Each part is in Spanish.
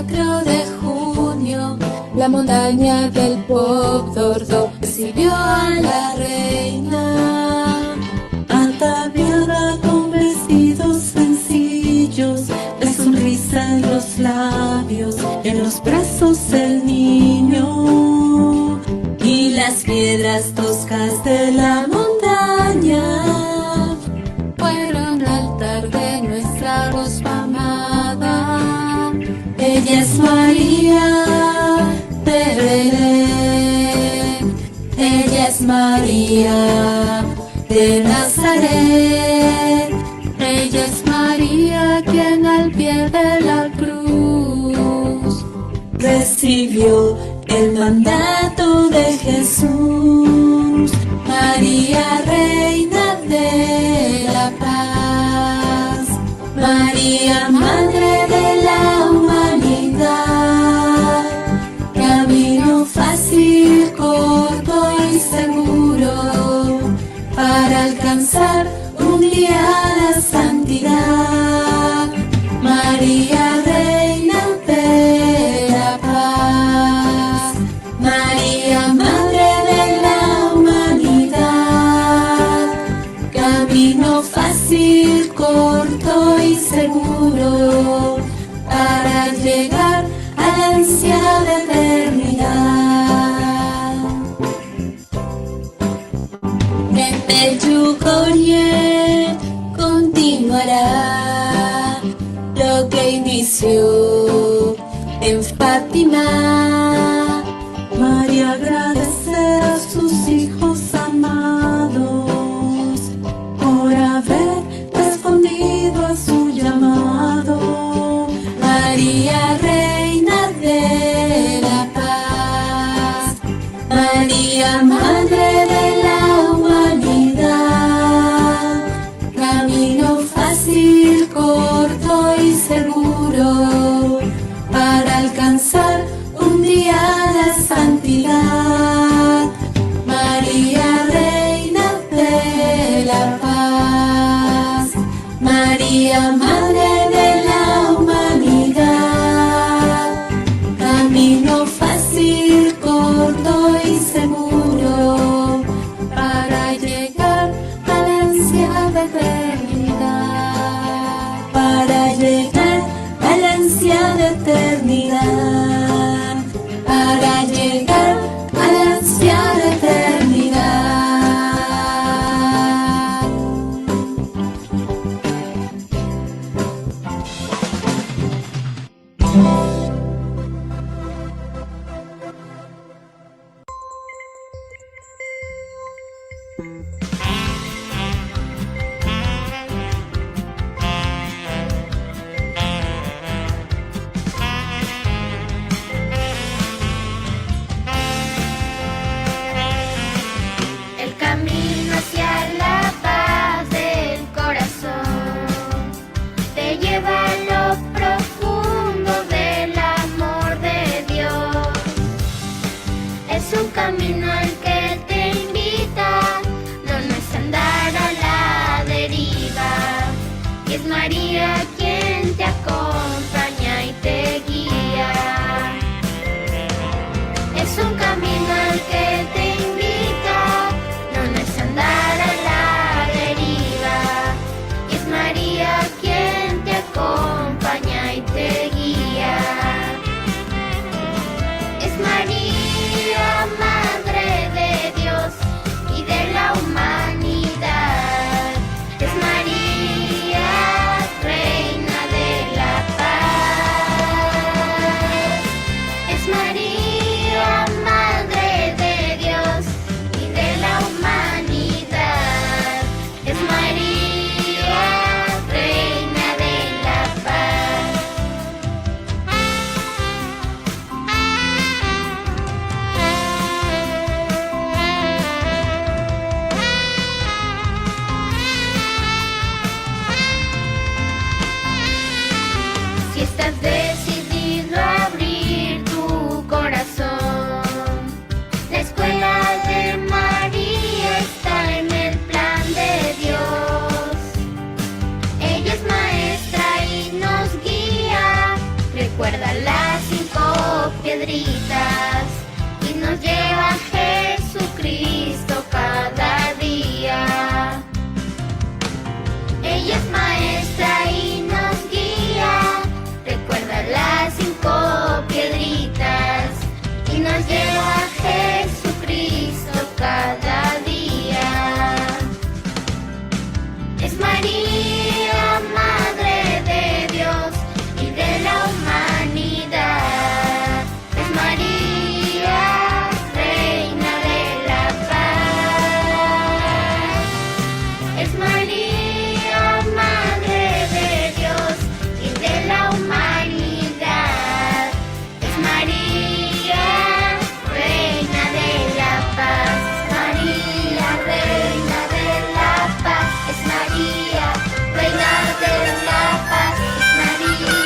4 de junio, la montaña del Pop d'Ordo recibió a la reina, ataviada con vestidos sencillos, de sonrisa en los labios, en los brazos del niño. y las piedras toscas de la montaña fueron al altar de nuestra rospa amada. Ella es María de Belén, ella es María de Nazaret, ella es María quien al pie de la cruz Recibió el mandato de Jesús. María, reina de la paz, María, madre de la humanidad, camino fácil, corto y seguro para alcanzar un día la santidad. María, reina de la paz, María, madre de la humanidad, camino fácil, corto y seguro para llegar a la ansiada eternidad. El Yucoriel continuará lo que inició en Fátima. María agradecer a sus hijos amados por haber respondido a su llamado. María, reina de la paz, María, madre de la humanidad, camino fácil, corto y seguro para alcanzar un día la santidad. María, reina de la paz, María, madre de la humanidad, camino fácil, corto y seguro para llegar a la ansiada eternidad, para llegar a la ansiada eternidad, para llegar a la ansiada eternidad. El camino hacia la paz del corazón te lleva a lo profundo del amor de Dios. Es un camino al que te invita, no es andar a la deriva. Y es María quien te acompaña y te guía. Es un camino al que te invita, no es andar a la deriva. Y es María quien te acompaña y te guía. Es María, madre piedritas y nos lleva a Jesucristo cada día. Ella es maestra y nos guía, recuerda las 5 piedritas y nos lleva a Jesucristo cada día. Es María, Madre de Dios y de la humanidad. Es María, Reina de la paz. Es María, Madre de Dios y de la humanidad. Es María, Reina de la paz. Es María, Reina de la paz. Es María, Reina de la paz. Es María,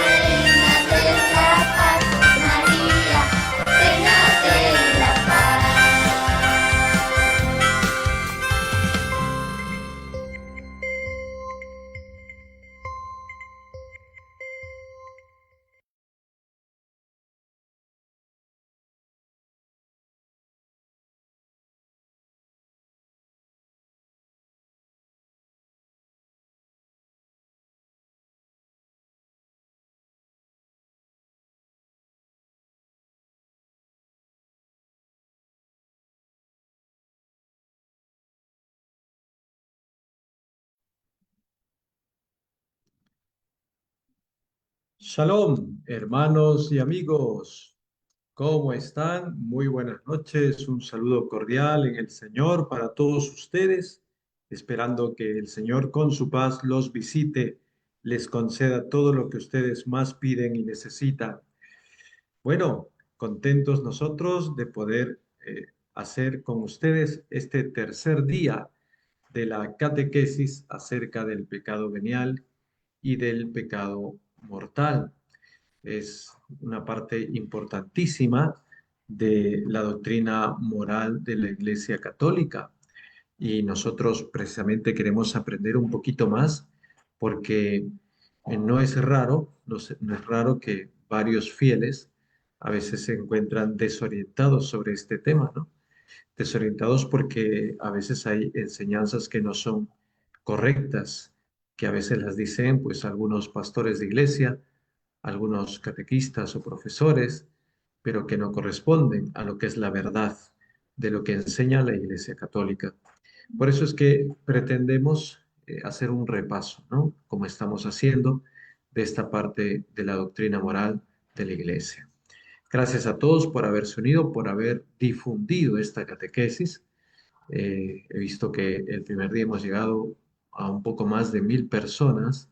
Reina de la paz. Es María, Reina de la paz. Shalom, hermanos y amigos. ¿Cómo están? Muy buenas noches. Un saludo cordial en el Señor para todos ustedes, esperando que el Señor con su paz los visite, les conceda todo lo que ustedes más piden y necesitan. Bueno, contentos nosotros de poder hacer con ustedes este tercer día de la catequesis acerca del pecado venial y del pecado mortal. Es una parte importantísima de la doctrina moral de la Iglesia Católica y nosotros precisamente queremos aprender un poquito más porque no es raro, no es raro que varios fieles a veces se encuentran desorientados sobre este tema, ¿no? Desorientados porque a veces hay enseñanzas que no son correctas, que a veces las dicen pues algunos pastores de iglesia, algunos catequistas o profesores, pero que no corresponden a lo que es la verdad de lo que enseña la Iglesia Católica. Por eso es que pretendemos hacer un repaso, ¿no? Como estamos haciendo de esta parte de la doctrina moral de la Iglesia. Gracias a todos por haberse unido, por haber difundido esta catequesis. He visto que el primer día hemos llegado a un poco más de 1000 personas.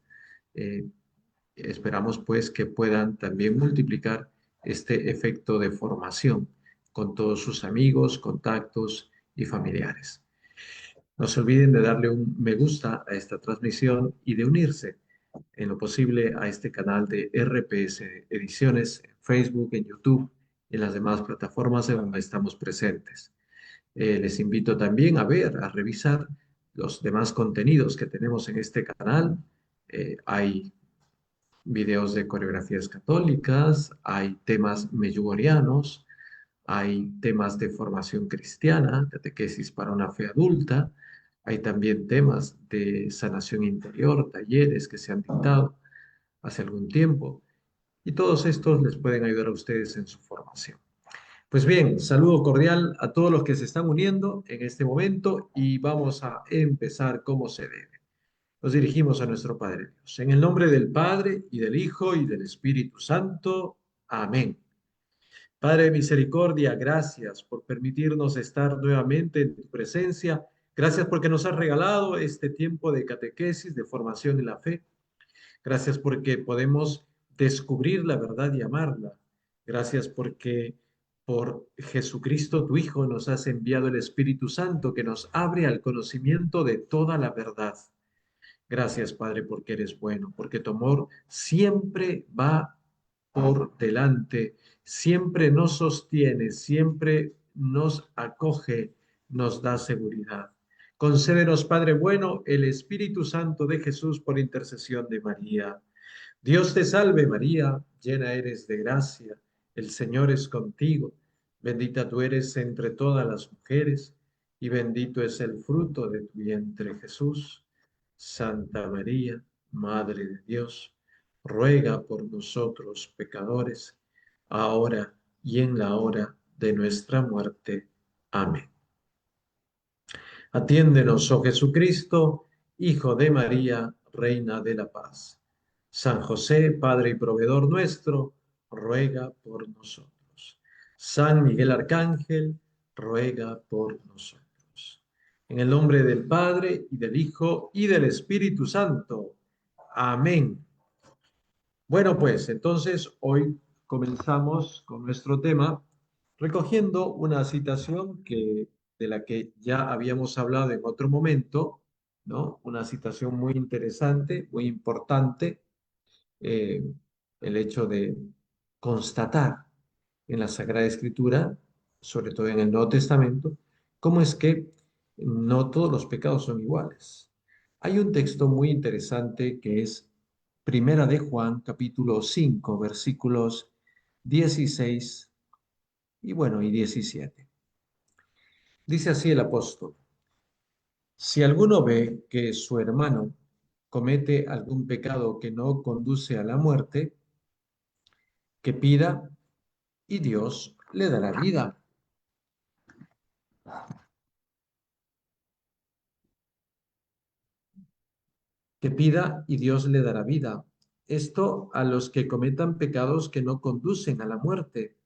Esperamos pues que puedan también multiplicar este efecto de formación con todos sus amigos, contactos y familiares. No se olviden de darle un me gusta a esta transmisión y de unirse en lo posible a este canal de RPS Ediciones en Facebook, en YouTube y en las demás plataformas en donde estamos presentes. Les invito también a ver, a revisar los demás contenidos que tenemos en este canal. Hay videos de coreografías católicas, hay temas medjugorrianos, hay temas de formación cristiana, catequesis para una fe adulta, hay también temas de sanación interior, talleres que se han dictado hace algún tiempo, y todos estos les pueden ayudar a ustedes en su formación. Pues bien, saludo cordial a todos los que se están uniendo en este momento y vamos a empezar como se debe. Nos dirigimos a nuestro Padre Dios. En el nombre del Padre, y del Hijo, y del Espíritu Santo. Amén. Padre de misericordia, gracias por permitirnos estar nuevamente en tu presencia. Gracias porque nos has regalado este tiempo de catequesis, de formación en la fe. Gracias porque podemos descubrir la verdad y amarla. Gracias porque por Jesucristo, tu Hijo, nos has enviado el Espíritu Santo que nos abre al conocimiento de toda la verdad. Gracias, Padre, porque eres bueno, porque tu amor siempre va por delante, siempre nos sostiene, siempre nos acoge, nos da seguridad. Concédenos, Padre bueno, el Espíritu Santo de Jesús por intercesión de María. Dios te salve, María, llena eres de gracia. El Señor es contigo. Bendita tú eres entre todas las mujeres, y bendito es el fruto de tu vientre, Jesús. Santa María, Madre de Dios, ruega por nosotros pecadores, ahora y en la hora de nuestra muerte. Amén. Atiéndenos, oh Jesucristo, Hijo de María, Reina de la Paz. San José, Padre y proveedor nuestro, ruega por nosotros. San Miguel Arcángel, ruega por nosotros. En el nombre del Padre, y del Hijo, y del Espíritu Santo. Amén. Bueno, pues entonces hoy comenzamos con nuestro tema recogiendo una citación de la que ya habíamos hablado en otro momento, ¿no? Una citación muy interesante, muy importante, eh, el hecho de constatar en la Sagrada Escritura, sobre todo en el Nuevo Testamento, cómo es que no todos los pecados son iguales. Hay un texto muy interesante que es Primera de Juan, capítulo 5, versículos 16 y 17. Dice así el apóstol: si alguno ve que su hermano comete algún pecado que no conduce a la muerte, que pida y Dios le dará vida. Que pida y Dios le dará vida. Esto a los que cometan pecados que no conducen a la muerte,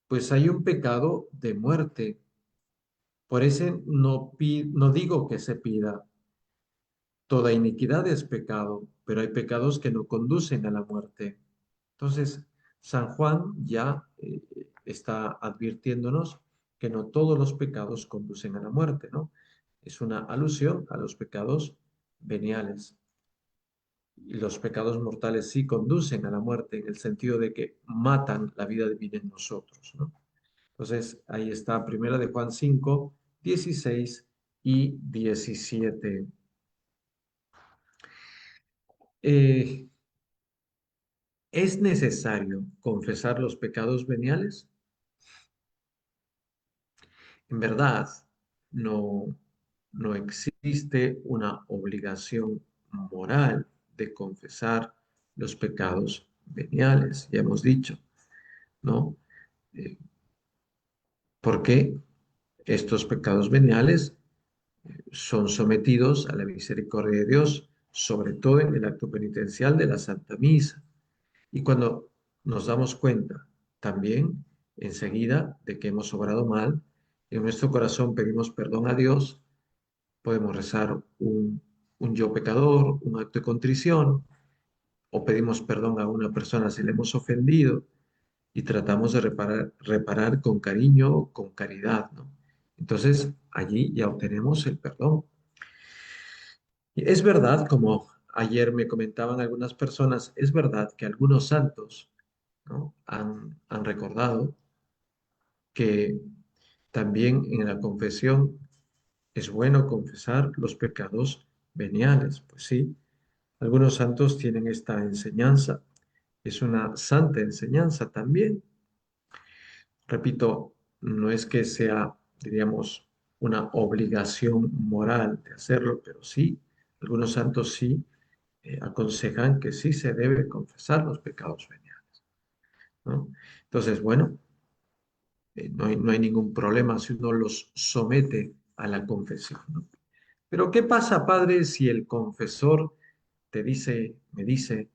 pues hay un pecado de muerte. Por ese no digo que se pida. Toda iniquidad es pecado, pero hay pecados que no conducen a la muerte. Entonces, San Juan ya está advirtiéndonos que no todos los pecados conducen a la muerte, ¿no? Es una alusión a los pecados veniales. Y los pecados mortales sí conducen a la muerte en el sentido de que matan la vida divina en nosotros, ¿no? Entonces, ahí está Primera de Juan 5, 16 y 17. Eh, ¿Es necesario confesar los pecados veniales? En verdad, no, no existe una obligación moral de confesar los pecados veniales, ya hemos dicho, ¿no? Eh, Porque estos pecados veniales son sometidos a la misericordia de Dios, sobre todo en el acto penitencial de la Santa Misa. Y cuando nos damos cuenta también enseguida de que hemos obrado mal, en nuestro corazón pedimos perdón a Dios, podemos rezar un yo pecador, un acto de contrición, o pedimos perdón a una persona si le hemos ofendido y tratamos de reparar con cariño, con caridad, ¿no? Entonces allí ya obtenemos el perdón. Y es verdad, como ayer me comentaban algunas personas, es verdad que algunos santos, ¿no? Han recordado que también en la confesión es bueno confesar los pecados veniales. Pues sí, algunos santos tienen esta enseñanza. Es una santa enseñanza también. Repito, no es que sea, diríamos, una obligación moral de hacerlo, pero sí, algunos santos sí aconsejan que sí se debe confesar los pecados veniales, ¿no? Entonces, bueno, no hay ningún problema si uno los somete a la confesión, ¿no? Pero ¿qué pasa, padre, si el confesor me dice,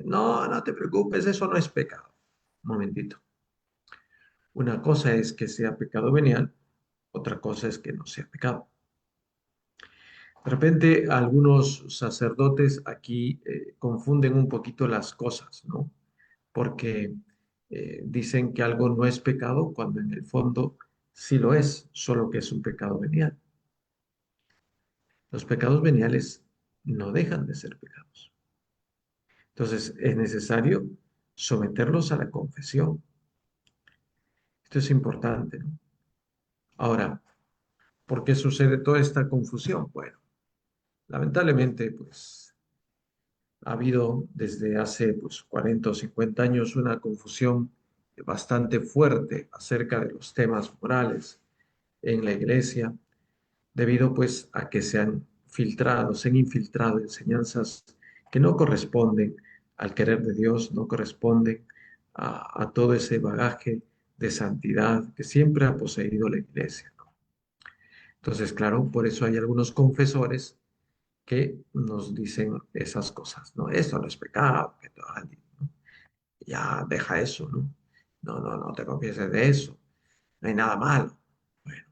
no, no te preocupes, eso no es pecado? Un momentito. Una cosa es que sea pecado venial, otra cosa es que no sea pecado. De repente, algunos sacerdotes aquí confunden un poquito las cosas, ¿no? Porque dicen que algo no es pecado cuando en el fondo sí lo es, solo que es un pecado venial. Los pecados veniales no dejan de ser pecados. Entonces, es necesario someterlos a la confesión. Esto es importante, ¿no? Ahora, ¿por qué sucede toda esta confusión? Bueno, lamentablemente, pues, ha habido desde hace 40 o 50 años una confusión bastante fuerte acerca de los temas morales en la iglesia, debido pues a que se han infiltrado enseñanzas que no corresponden al querer de Dios, no corresponden a todo ese bagaje de santidad que siempre ha poseído la iglesia, ¿no? Entonces, claro, por eso hay algunos confesores que nos dicen esas cosas, ¿no? Esto no es pecado, que tal, ¿no? Ya deja eso, ¿no? No te confieses de eso, no hay nada malo. Bueno,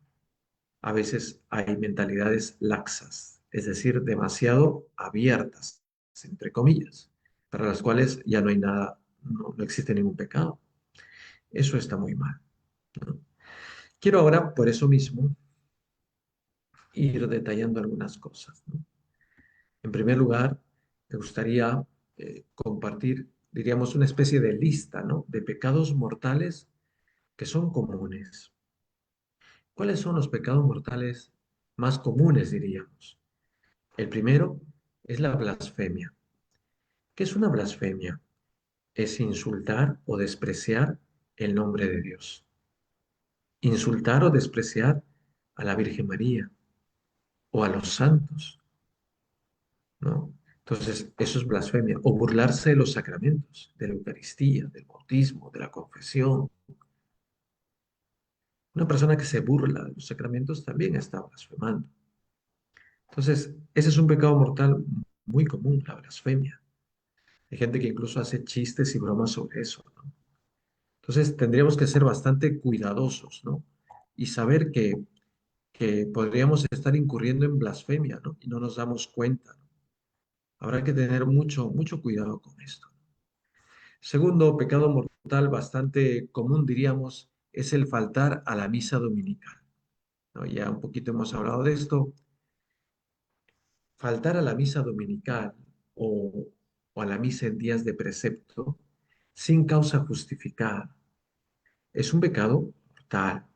a veces hay mentalidades laxas, es decir, demasiado abiertas, entre comillas, para las cuales ya no hay nada, no existe ningún pecado. Eso está muy mal, ¿no? Quiero ahora, por eso mismo, ir detallando algunas cosas, ¿no? En primer lugar, me gustaría compartir, diríamos, una especie de lista, ¿no? De pecados mortales que son comunes. ¿Cuáles son los pecados mortales más comunes, diríamos? El primero es la blasfemia. ¿Qué es una blasfemia? Es insultar o despreciar el nombre de Dios. Insultar o despreciar a la Virgen María o a los santos, ¿no? Entonces, eso es blasfemia. O burlarse de los sacramentos, de la Eucaristía, del bautismo, de la confesión. Una persona que se burla de los sacramentos también está blasfemando. Entonces, ese es un pecado mortal muy común, la blasfemia. Hay gente que incluso hace chistes y bromas sobre eso, ¿no? Entonces, tendríamos que ser bastante cuidadosos, ¿no? Y saber que podríamos estar incurriendo en blasfemia, ¿no? Y no nos damos cuenta, ¿no? Habrá que tener mucho cuidado con esto. Segundo pecado mortal bastante común, diríamos, es el faltar a la misa dominical, ¿no? Ya un poquito hemos hablado de esto. Faltar a la misa dominical o a la misa en días de precepto sin causa justificada es un pecado mortal,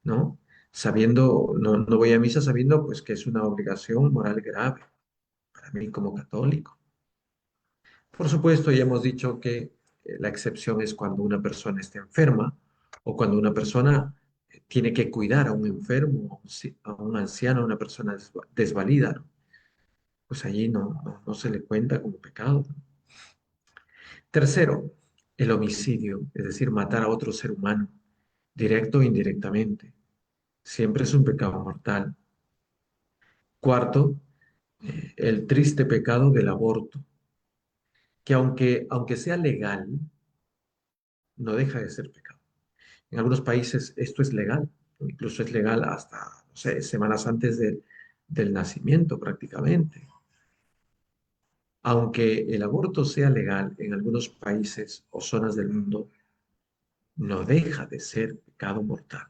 ¿no? Sabiendo, no voy a misa sabiendo pues que es una obligación moral grave para mí como católico. Por supuesto, ya hemos dicho que la excepción es cuando una persona está enferma o cuando una persona tiene que cuidar a un enfermo, a un anciano, a una persona desvalida, ¿no? Pues allí no se le cuenta como pecado, ¿no? Tercero, el homicidio, es decir, matar a otro ser humano, directo o indirectamente. Siempre es un pecado mortal. Cuarto, el triste pecado del aborto, que aunque sea legal, no deja de ser pecado. En algunos países esto es legal, ¿no? Incluso es legal hasta, no sé, semanas antes del nacimiento prácticamente. Aunque el aborto sea legal en algunos países o zonas del mundo, no deja de ser pecado mortal.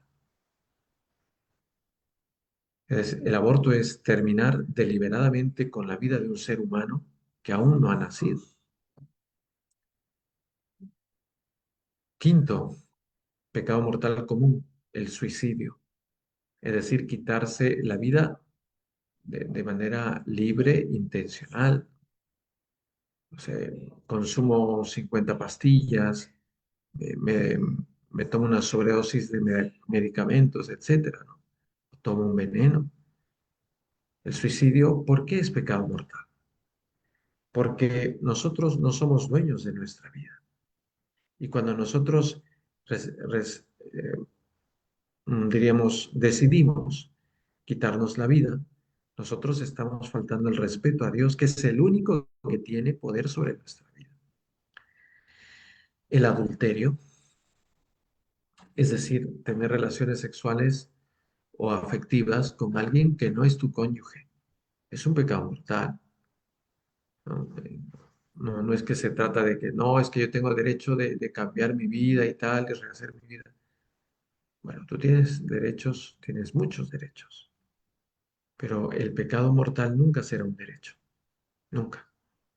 El aborto es terminar deliberadamente con la vida de un ser humano que aún no ha nacido. Quinto, pecado mortal común, el suicidio, es decir, quitarse la vida de manera libre, intencional. O sea, consumo 50 pastillas, me, me- me tomo una sobredosis de medicamentos, etcétera, ¿no? Tomo un veneno. El suicidio, ¿por qué es pecado mortal? Porque nosotros no somos dueños de nuestra vida. Y cuando nosotros, diríamos, decidimos quitarnos la vida, nosotros estamos faltando el respeto a Dios, que es el único que tiene poder sobre nuestra vida. El adulterio, es decir, tener relaciones sexuales o afectivas con alguien que no es tu cónyuge, es un pecado mortal, ¿no? No es que se trata de que no, es que yo tengo derecho de cambiar mi vida y tal, de rehacer mi vida. Bueno, tú tienes derechos, tienes muchos derechos, pero el pecado mortal nunca será un derecho, nunca,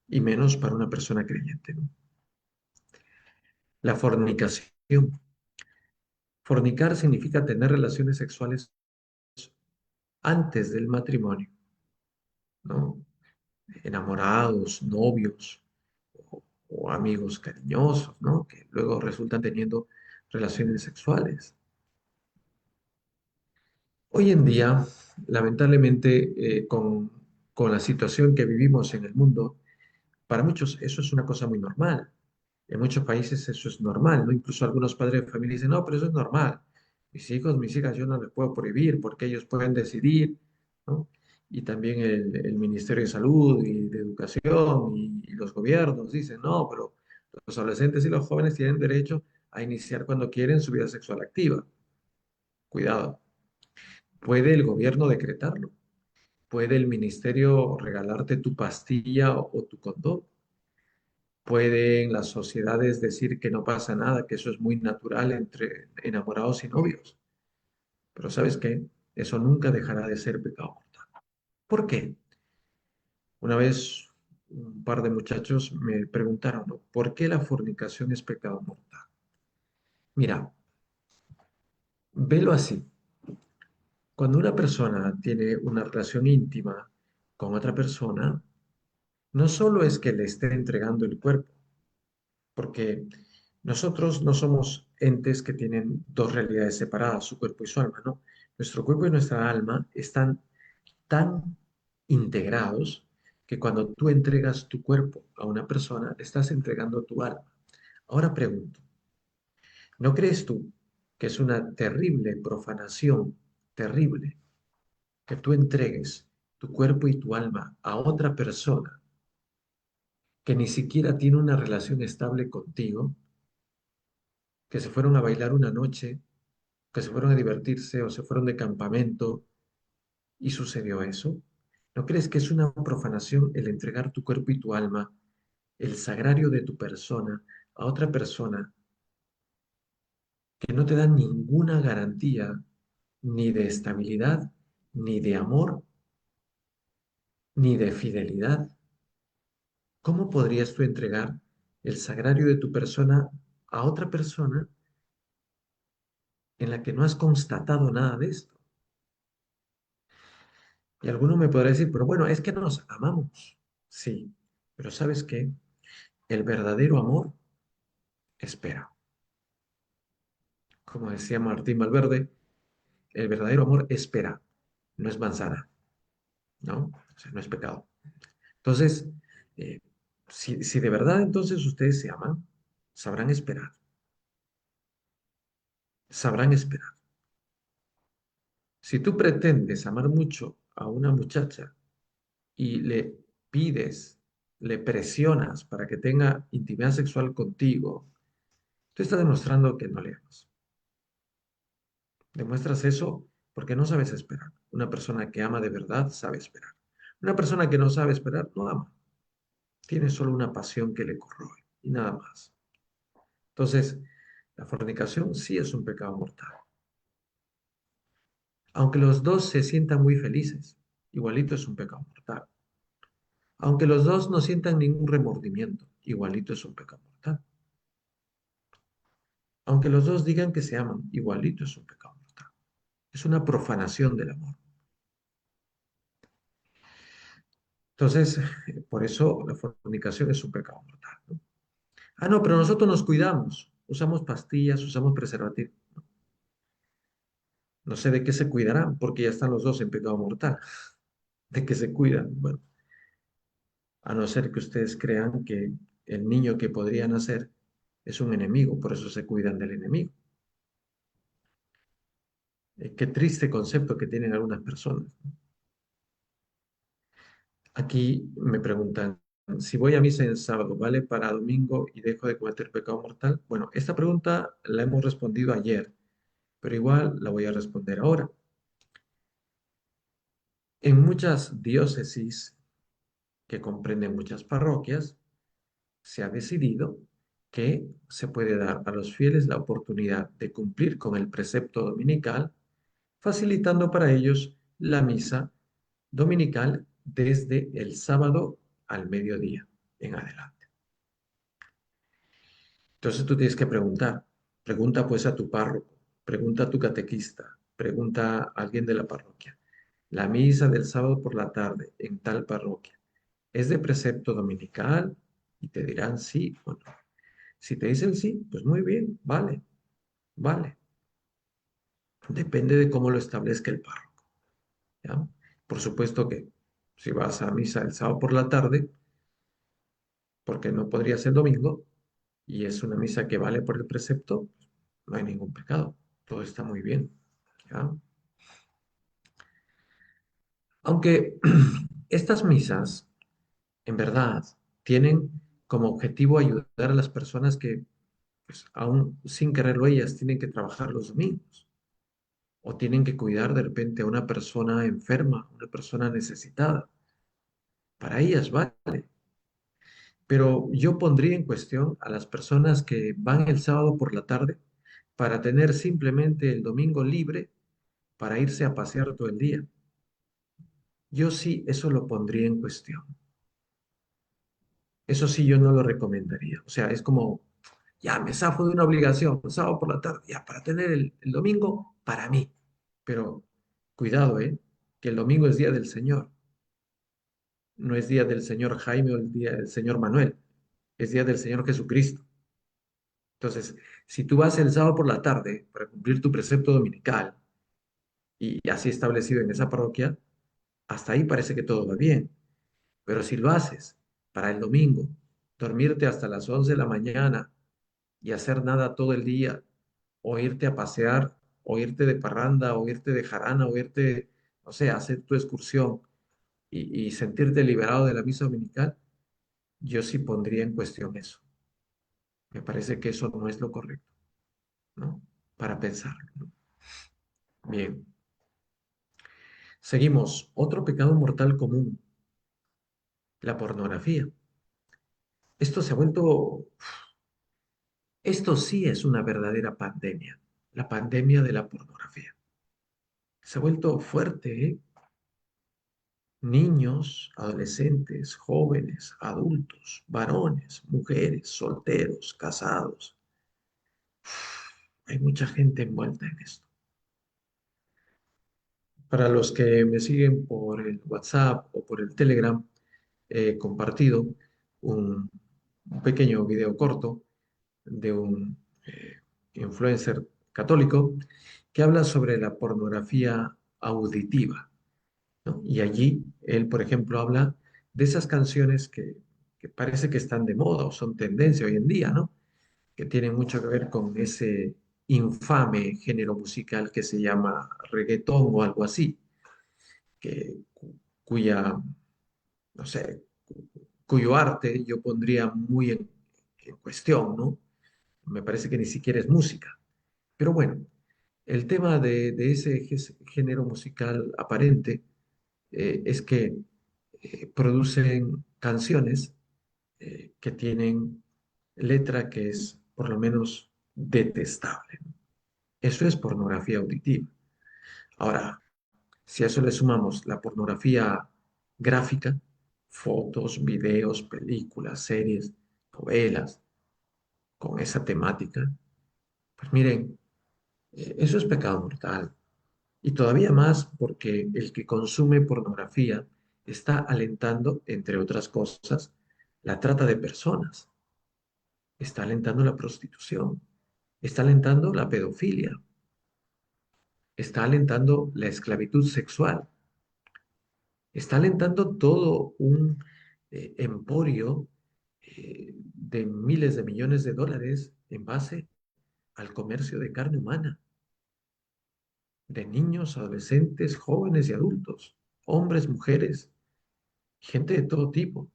y menos para una persona creyente, ¿no? La fornicación. Fornicar significa tener relaciones sexuales antes del matrimonio, ¿no? Enamorados, novios, o, o amigos cariñosos, ¿no? Que luego resultan teniendo relaciones sexuales. Hoy en día, lamentablemente, con la situación que vivimos en el mundo, para muchos eso es una cosa muy normal. En muchos países eso es normal, ¿no? Incluso algunos padres de familia dicen, no, pero eso es normal. Mis hijos, mis hijas, yo no les puedo prohibir porque ellos pueden decidir, ¿no? Y también el Ministerio de Salud y de Educación y los gobiernos dicen, no, pero los adolescentes y los jóvenes tienen derecho a iniciar cuando quieren su vida sexual activa. Cuidado, puede el gobierno decretarlo, puede el ministerio regalarte tu pastilla o tu condón. Pueden las sociedades decir que no pasa nada, que eso es muy natural entre enamorados y novios. Pero ¿sabes qué? Eso nunca dejará de ser pecado mortal. ¿Por qué? Una vez un par de muchachos me preguntaron, ¿no? ¿Por qué la fornicación es pecado mortal? Mira, velo así. Cuando una persona tiene una relación íntima con otra persona, no solo es que le esté entregando el cuerpo, porque nosotros no somos entes que tienen dos realidades separadas, su cuerpo y su alma, no. Nuestro cuerpo y nuestra alma están tan integrados que cuando tú entregas tu cuerpo a una persona, estás entregando tu alma. Ahora pregunto, ¿no crees tú que es una terrible profanación, terrible, que tú entregues tu cuerpo y tu alma a otra persona que ni siquiera tiene una relación estable contigo, que se fueron a bailar una noche, que se fueron a divertirse o se fueron de campamento y sucedió eso? ¿No crees que es una profanación el entregar tu cuerpo y tu alma, el sagrario de tu persona, a otra persona que no te da ninguna garantía ni de estabilidad, ni de amor, ni de fidelidad? ¿Cómo podrías tú entregar el sagrario de tu persona a otra persona en la que no has constatado nada de esto? Y alguno me podrá decir, pero bueno, es que nos amamos. Sí, pero ¿sabes qué? El verdadero amor espera. Como decía Martín Valverde, el verdadero amor espera, no es manzana, ¿no? O sea, no es pecado. Entonces, eh, si de verdad entonces ustedes se aman, sabrán esperar, sabrán esperar. Si tú pretendes amar mucho a una muchacha y le pides, le presionas para que tenga intimidad sexual contigo, tú estás demostrando que no le amas. Demuestras eso porque no sabes esperar. Una persona que ama de verdad sabe esperar. Una persona que no sabe esperar no ama. Tiene solo una pasión que le corroe y nada más. Entonces, la fornicación sí es un pecado mortal. Aunque los dos se sientan muy felices, igualito es un pecado mortal. Aunque los dos no sientan ningún remordimiento, igualito es un pecado mortal. Aunque los dos digan que se aman, igualito es un pecado mortal. Es una profanación del amor. Entonces, por eso la fornicación es un pecado mortal, ¿no? Ah, no, pero nosotros nos cuidamos. Usamos pastillas, usamos preservativos. No sé de qué se cuidarán, porque ya están los dos en pecado mortal. ¿De qué se cuidan? Bueno, a no ser que ustedes crean que el niño que podría nacer es un enemigo, por eso se cuidan del enemigo. Qué triste concepto que tienen algunas personas. Aquí me preguntan, si voy a misa en sábado, ¿vale para domingo y dejo de cometer pecado mortal? Bueno, esta pregunta la hemos respondido ayer, pero igual la voy a responder ahora. En muchas diócesis que comprenden muchas parroquias, se ha decidido que se puede dar a los fieles la oportunidad de cumplir con el precepto dominical, facilitando para ellos la misa dominical desde el sábado al mediodía en adelante. Entonces tú tienes que preguntar, pregunta pues a tu párroco, pregunta a tu catequista, pregunta a alguien de la parroquia. La misa del sábado por la tarde en tal parroquia, ¿es de precepto dominical y te dirán sí. Bueno, si te dicen sí, pues muy bien, vale, vale. Depende de cómo lo establezca el párroco, ¿ya? Por supuesto que si vas a misa el sábado por la tarde, porque no podría ser domingo, y es una misa que vale por el precepto, no hay ningún pecado, todo está muy bien, ¿ya? Aunque estas misas, en verdad, tienen como objetivo ayudar a las personas que, pues, aún sin quererlo ellas, tienen que trabajar los domingos o tienen que cuidar de repente a una persona enferma, una persona necesitada. Para ellas vale. Pero yo pondría en cuestión a las personas que van el sábado por la tarde para tener simplemente el domingo libre para irse a pasear todo el día. Yo sí, eso lo pondría en cuestión. Eso sí, yo no lo recomendaría. O sea, es como, ya me zafo de una obligación, el sábado por la tarde, ya para tener el domingo para mí. Pero cuidado, ¿eh? Que el domingo es día del Señor. No es día del Señor Jaime o el día del Señor Manuel. Es día del Señor Jesucristo. Entonces, si tú vas el sábado por la tarde para cumplir tu precepto dominical y así establecido en esa parroquia, hasta ahí parece que todo va bien. Pero si lo haces para el domingo, dormirte hasta las 11 de la mañana y hacer nada todo el día, o irte a pasear, o irte de parranda, o irte de jarana, o irte, no sé, a hacer tu excursión y sentirte liberado de la misa dominical, yo sí pondría en cuestión eso. Me parece que eso no es lo correcto, ¿no? Para pensar, ¿no? Bien, seguimos. Otro pecado mortal común, la pornografía. Esto se ha vuelto, esto sí es una verdadera pandemia, la pandemia de la pornografía. Se ha vuelto fuerte, ¿eh? Niños, adolescentes, jóvenes, adultos, varones, mujeres, solteros, casados. Hay mucha gente envuelta en esto. Para los que me siguen por el WhatsApp o por el Telegram, he compartido un pequeño video corto de un influencer católico que habla sobre la pornografía auditiva, ¿no? Y allí él, por ejemplo, habla de esas canciones que parece que están de moda o son tendencia hoy en día, ¿no? Que tienen mucho que ver con ese infame género musical que se llama reggaetón o algo así, cuya, no sé, cuyo arte yo pondría muy en cuestión, ¿no? Me parece que ni siquiera es música. Pero bueno, el tema de ese género musical aparente es que producen canciones que tienen letra que es por lo menos detestable. Eso es pornografía auditiva. Ahora, si a eso le sumamos la pornografía gráfica, fotos, videos, películas, series, novelas, con esa temática, pues miren, eso es pecado mortal. Y todavía más porque el que consume pornografía está alentando, entre otras cosas, la trata de personas, está alentando la prostitución, está alentando la pedofilia, está alentando la esclavitud sexual, está alentando todo un emporio de miles de millones de dólares en base al comercio de carne humana, de niños, adolescentes, jóvenes y adultos, hombres, mujeres, gente de todo tipo.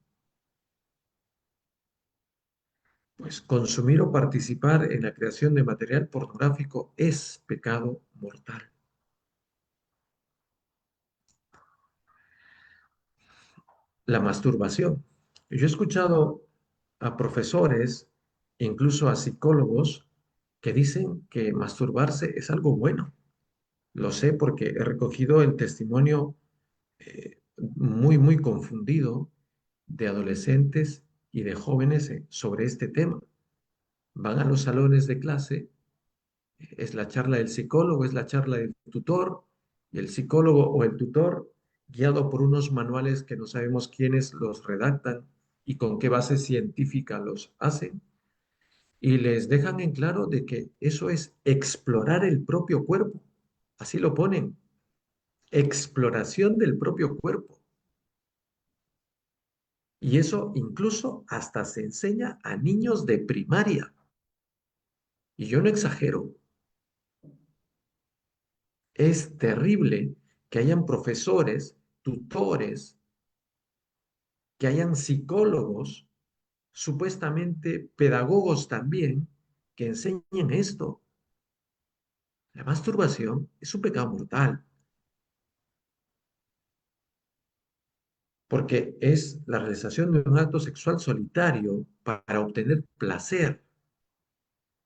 Pues consumir o participar en la creación de material pornográfico es pecado mortal. La masturbación. Yo he escuchado a profesores, incluso a psicólogos, que dicen que masturbarse es algo bueno. Lo sé porque he recogido el testimonio muy confundido de adolescentes y de jóvenes sobre este tema. Van a los salones de clase, es la charla del psicólogo, es la charla del tutor, y el psicólogo o el tutor, guiado por unos manuales que no sabemos quiénes los redactan, y con qué base científica los hacen, y les dejan en claro de que eso es explorar el propio cuerpo. Así lo ponen, exploración del propio cuerpo. Y eso incluso hasta se enseña a niños de primaria. Y yo no exagero. Es terrible que hayan profesores, tutores, que hayan psicólogos, supuestamente pedagogos también, que enseñen esto. La masturbación es un pecado mortal, porque es la realización de un acto sexual solitario para obtener placer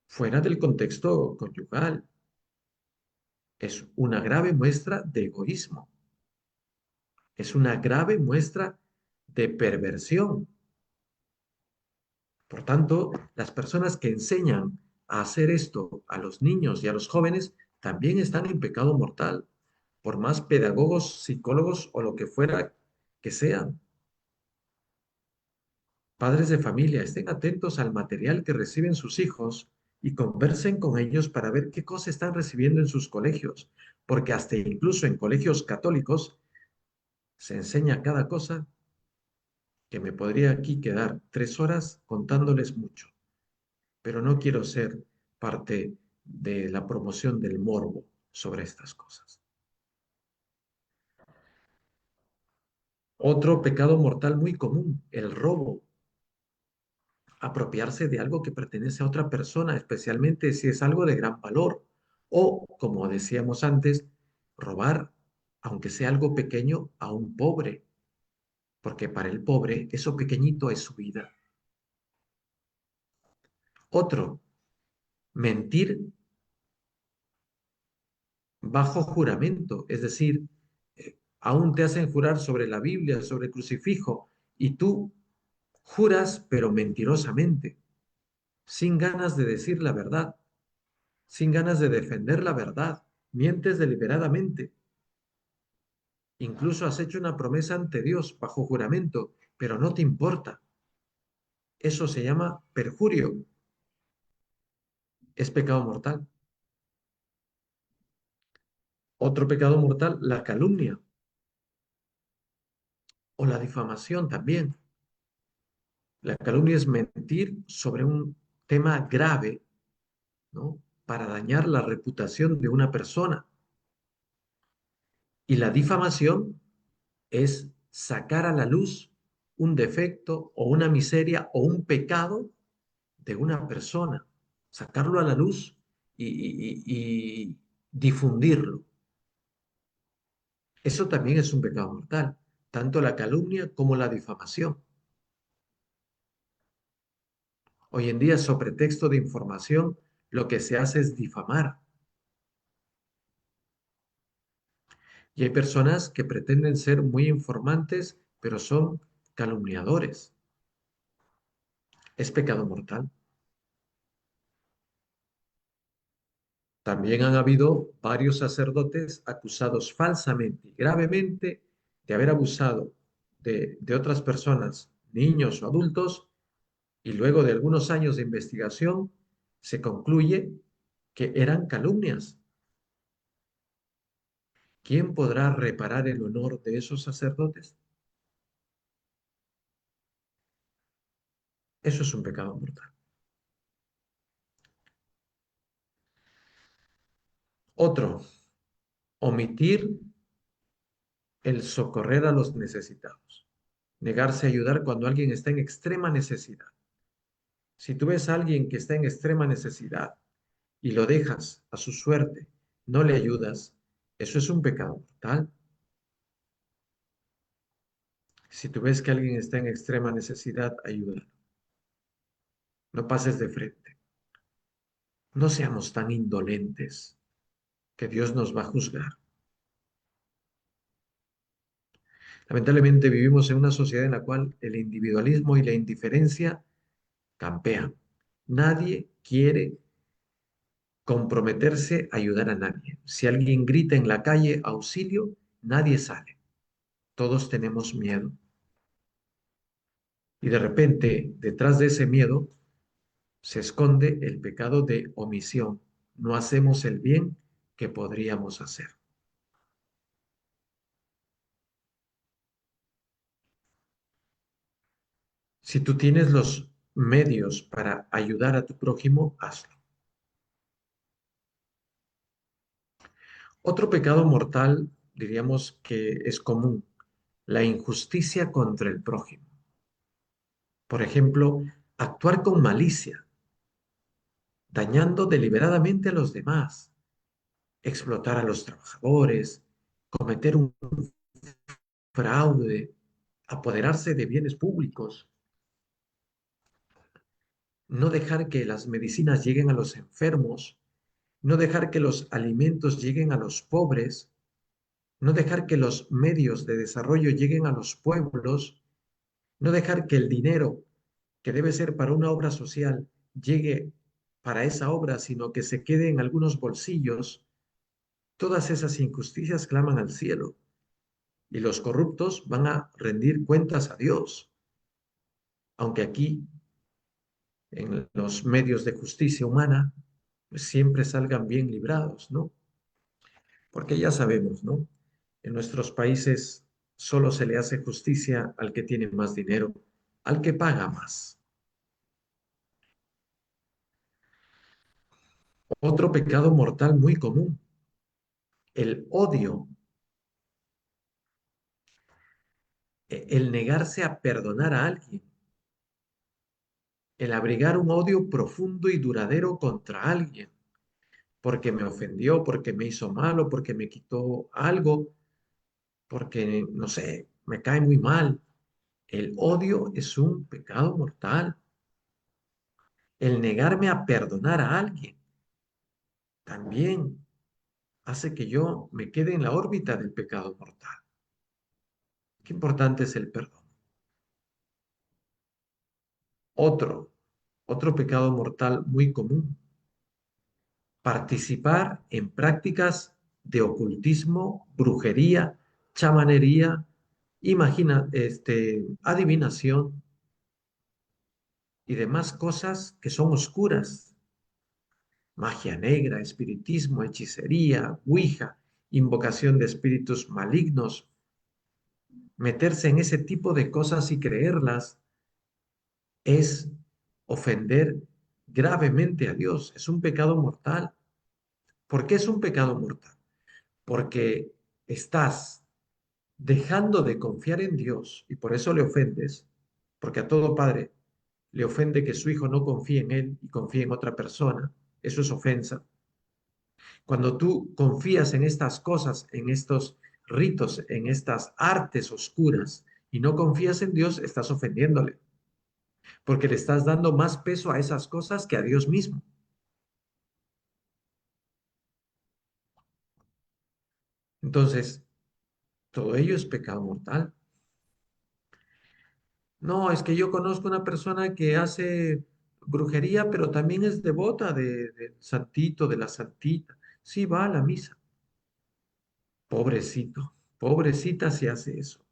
fuera del contexto conyugal. Es una grave muestra de egoísmo, es una grave muestra de perversión. Por tanto, las personas que enseñan a hacer esto a los niños y a los jóvenes también están en pecado mortal, por más pedagogos, psicólogos o lo que fuera que sean. Padres de familia, estén atentos al material que reciben sus hijos y conversen con ellos para ver qué cosas están recibiendo en sus colegios, porque hasta incluso en colegios católicos se enseña cada cosa que me podría aquí quedar 3 horas contándoles mucho, pero no quiero ser parte de la promoción del morbo sobre estas cosas. Otro pecado mortal muy común, el robo. Apropiarse de algo que pertenece a otra persona, especialmente si es algo de gran valor. O, como decíamos antes, robar, aunque sea algo pequeño, a un pobre, porque para el pobre eso pequeñito es su vida. Otro, mentir bajo juramento, es decir, aún te hacen jurar sobre la Biblia, sobre el crucifijo, y tú juras, pero mentirosamente, sin ganas de decir la verdad, sin ganas de defender la verdad, mientes deliberadamente. Incluso has hecho una promesa ante Dios bajo juramento, pero no te importa. Eso se llama perjurio. Es pecado mortal. Otro pecado mortal, la calumnia o la difamación también. La calumnia es mentir sobre un tema grave, ¿no? Para dañar la reputación de una persona. Y la difamación es sacar a la luz un defecto o una miseria o un pecado de una persona, sacarlo a la luz y difundirlo. Eso también es un pecado mortal, tanto la calumnia como la difamación. Hoy en día, sobre pretexto de información, lo que se hace es difamar. Y hay personas que pretenden ser muy informantes, pero son calumniadores. Es pecado mortal. También han habido varios sacerdotes acusados falsamente y gravemente de haber abusado de otras personas, niños o adultos, y luego de algunos años de investigación se concluye que eran calumnias. ¿Quién podrá reparar el honor de esos sacerdotes? Eso es un pecado mortal. Otro, omitir el socorrer a los necesitados. Negarse a ayudar cuando alguien está en extrema necesidad. Si tú ves a alguien que está en extrema necesidad y lo dejas a su suerte, no le ayudas, eso es un pecado mortal. Si tú ves que alguien está en extrema necesidad, ayúdalo. No pases de frente. No seamos tan indolentes que Dios nos va a juzgar. Lamentablemente vivimos en una sociedad en la cual el individualismo y la indiferencia campean. Nadie quiere comprometerse a ayudar a nadie. Si alguien grita en la calle auxilio, nadie sale. Todos tenemos miedo. Y de repente, detrás de ese miedo, se esconde el pecado de omisión. No hacemos el bien que podríamos hacer. Si tú tienes los medios para ayudar a tu prójimo, hazlo. Otro pecado mortal, diríamos que es común, la injusticia contra el prójimo. Por ejemplo, actuar con malicia, dañando deliberadamente a los demás, explotar a los trabajadores, cometer un fraude, apoderarse de bienes públicos, no dejar que las medicinas lleguen a los enfermos, no dejar que los alimentos lleguen a los pobres, no dejar que los medios de desarrollo lleguen a los pueblos, no dejar que el dinero que debe ser para una obra social llegue para esa obra, sino que se quede en algunos bolsillos. Todas esas injusticias claman al cielo y los corruptos van a rendir cuentas a Dios, aunque aquí en los medios de justicia humana pues siempre salgan bien librados, ¿no? Porque ya sabemos, ¿no? En nuestros países solo se le hace justicia al que tiene más dinero, al que paga más. Otro pecado mortal muy común, el odio, el negarse a perdonar a alguien, el abrigar un odio profundo y duradero contra alguien, porque me ofendió, porque me hizo mal o porque me quitó algo, porque, no sé, me cae muy mal. El odio es un pecado mortal. El negarme a perdonar a alguien también hace que yo me quede en la órbita del pecado mortal. Qué importante es el perdón. Otro, otro pecado mortal muy común, participar en prácticas de ocultismo, brujería, chamanería, adivinación y demás cosas que son oscuras, magia negra, espiritismo, hechicería, ouija, invocación de espíritus malignos. Meterse en ese tipo de cosas y creerlas es ofender gravemente a Dios, es un pecado mortal. ¿Por qué es un pecado mortal? Porque estás dejando de confiar en Dios y por eso le ofendes, porque a todo padre le ofende que su hijo no confíe en él y confíe en otra persona, eso es ofensa. Cuando tú confías en estas cosas, en estos ritos, en estas artes oscuras y no confías en Dios, estás ofendiéndole, porque le estás dando más peso a esas cosas que a Dios mismo. Entonces, todo ello es pecado mortal. No, es que yo conozco una persona que hace brujería, pero también es devota del santito, de la santita. Sí, va a la misa. Pobrecito, pobrecita si hace eso,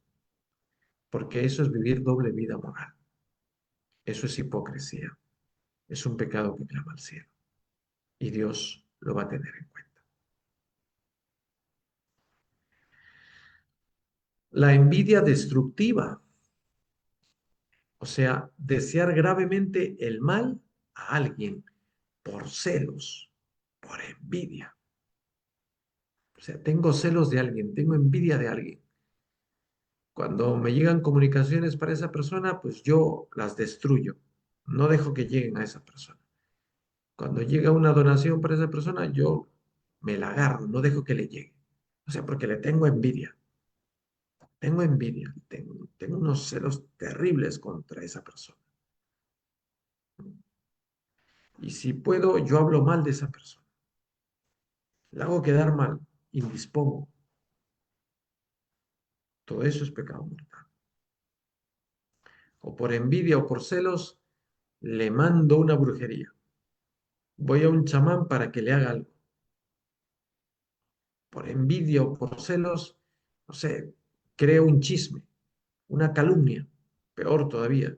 porque eso es vivir doble vida moral. Eso es hipocresía. Es un pecado que clama al cielo y Dios lo va a tener en cuenta. La envidia destructiva, o sea, desear gravemente el mal a alguien por celos, por envidia. O sea, tengo celos de alguien, tengo envidia de alguien. Cuando me llegan comunicaciones para esa persona, pues yo las destruyo. No dejo que lleguen a esa persona. Cuando llega una donación para esa persona, yo me la agarro, no dejo que le llegue. O sea, porque le tengo envidia. Tengo envidia, tengo unos celos terribles contra esa persona. Y si puedo, yo hablo mal de esa persona. La hago quedar mal, indispongo. Todo eso es pecado mortal. O por envidia o por celos, le mando una brujería. Voy a un chamán para que le haga algo. Por envidia o por celos, no sé, creo un chisme, una calumnia, peor todavía.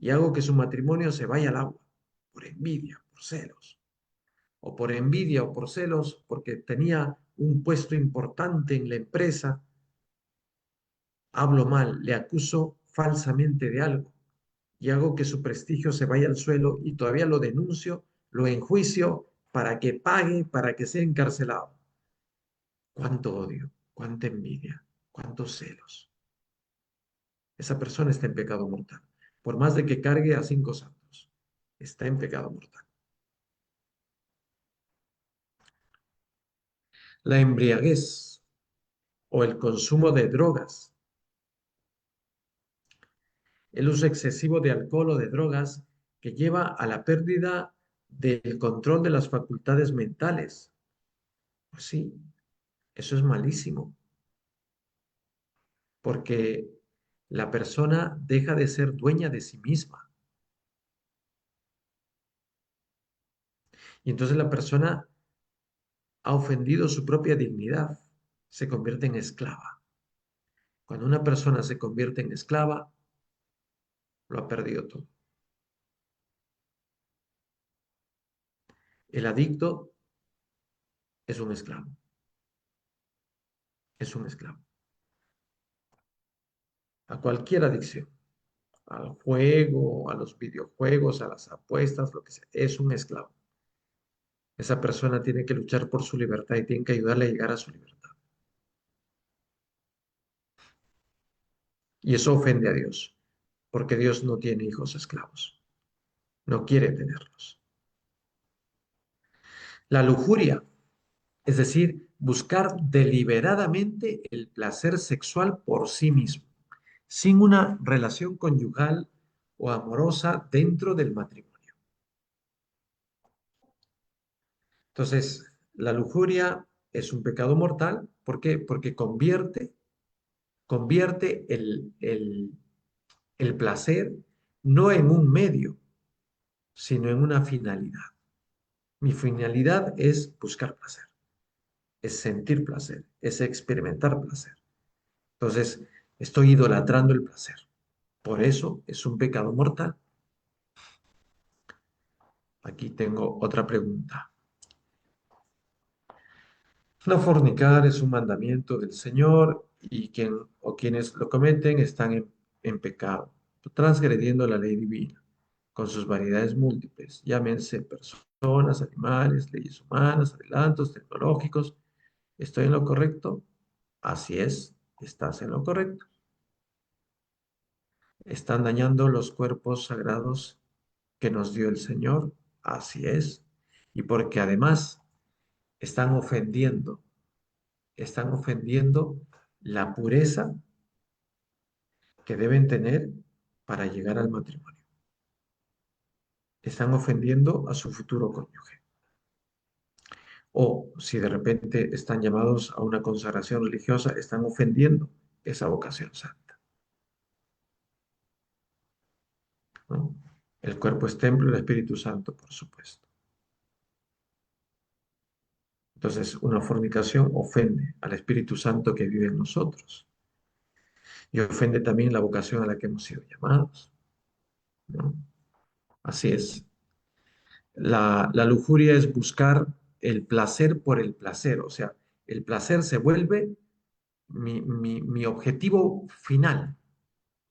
y hago que su matrimonio se vaya al agua por envidia, por celos, o por envidia o por celos porque tenía un puesto importante en la empresa, hablo mal, le acuso falsamente de algo y hago que su prestigio se vaya al suelo y todavía lo denuncio, lo enjuicio para que pague, para que sea encarcelado. Cuánto odio, cuánta envidia, cuántos celos. Esa persona está en pecado mortal. Por más de que cargue a 5 santos, está en pecado mortal. La embriaguez o el consumo de drogas, el uso excesivo de alcohol o de drogas que lleva a la pérdida del control de las facultades mentales. Pues sí, eso es malísimo, porque la persona deja de ser dueña de sí misma. Y entonces la persona ha ofendido su propia dignidad, se convierte en esclava. Cuando una persona se convierte en esclava, lo ha perdido todo. El adicto es un esclavo, es un esclavo. A cualquier adicción, al juego, a los videojuegos, a las apuestas, lo que sea, es un esclavo. Esa persona tiene que luchar por su libertad y tiene que ayudarle a llegar a su libertad. Y eso ofende a Dios, porque Dios no tiene hijos esclavos, no quiere tenerlos. La lujuria, es decir, buscar deliberadamente el placer sexual por sí mismo, sin una relación conyugal o amorosa dentro del matrimonio. Entonces, la lujuria es un pecado mortal. ¿Por qué? Porque convierte el placer no en un medio, sino en una finalidad. Mi finalidad es buscar placer, es sentir placer, es experimentar placer. Entonces, estoy idolatrando el placer. Por eso es un pecado mortal. Aquí tengo otra pregunta. No fornicar es un mandamiento del Señor y quien o quienes lo cometen están en pecado, transgrediendo la ley divina con sus variedades múltiples, llámense personas, animales, leyes humanas, adelantos tecnológicos. ¿Estoy en lo correcto? Así es, estás en lo correcto. Están dañando los cuerpos sagrados que nos dio el Señor. Así es. Y porque además están ofendiendo, están ofendiendo la pureza que deben tener para llegar al matrimonio. Están ofendiendo a su futuro cónyuge. O si de repente están llamados a una consagración religiosa, están ofendiendo esa vocación santa, ¿no? El cuerpo es templo del Espíritu Santo, por supuesto. Entonces, una fornicación ofende al Espíritu Santo que vive en nosotros y ofende también la vocación a la que hemos sido llamados, ¿no? Así es. La lujuria es buscar el placer por el placer, o sea, el placer se vuelve mi objetivo final,